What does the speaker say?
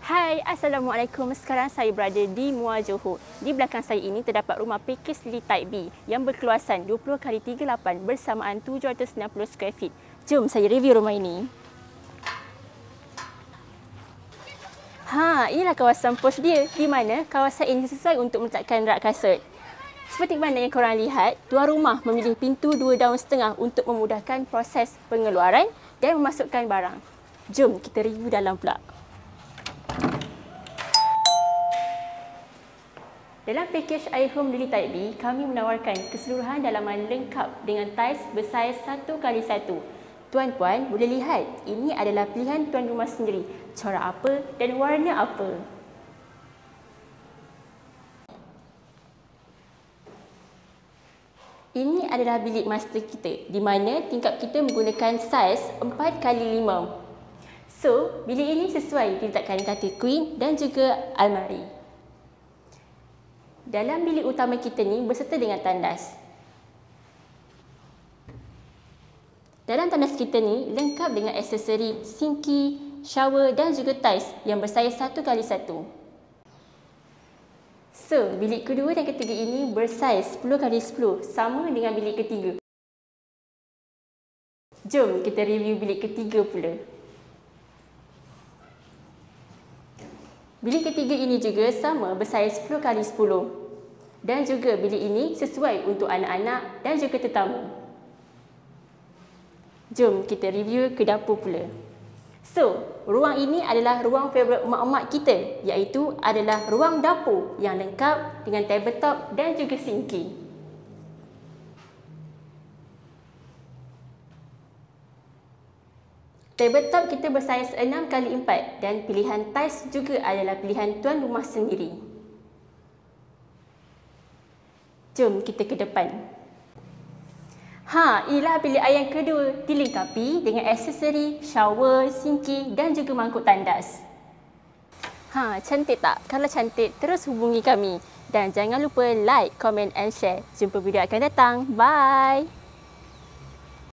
Hai, Assalamualaikum. Sekarang saya berada di Muar Johor. Di belakang saya ini terdapat rumah pakej Lily Type B yang berkeluasan 20x38 bersamaan 790 square feet. Jom saya review rumah ini. Inilah kawasan pos dia, di mana kawasan ini sesuai untuk meletakkan rak kasut. Seperti mana yang korang lihat, tuan rumah memilih pintu 2 daun setengah untuk memudahkan proses pengeluaran dan memasukkan barang. Jom kita review dalam pula. Dalam pakej iHome Lily Type B, kami menawarkan keseluruhan dalaman lengkap dengan tais bersaiz 1x1. Tuan-puan boleh lihat, ini adalah pilihan tuan rumah sendiri. Corak apa dan warna apa. Ini adalah bilik master kita, di mana tingkap kita menggunakan saiz 4x5. So, bilik ini sesuai diletakkan katil queen dan juga almari. Dalam bilik utama kita ni berserta dengan tandas. Dalam tandas kita ni lengkap dengan aksesori sinki, shower dan juga tais yang bersaiz 1x1. So, bilik kedua dan ketiga ini bersaiz 10x10 sama dengan bilik ketiga. Jom kita review bilik ketiga pula. Bilik ketiga ini juga sama bersaiz 10x10 dan juga bilik ini sesuai untuk anak-anak dan juga tetamu. Jom kita review ke dapur pula. So, ruang ini adalah ruang favourite emak-emak kita, iaitu adalah ruang dapur yang lengkap dengan tabletop dan juga sinki. Tabletop kita bersaiz 6x4 dan pilihan tais juga adalah pilihan tuan rumah sendiri. Jom kita ke depan. Inilah bilik air yang kedua, dilengkapi dengan aksesori, shower, sinki dan juga mangkuk tandas. Cantik tak? Kalau cantik, terus hubungi kami. Dan jangan lupa like, comment and share. Jumpa video akan datang. Bye!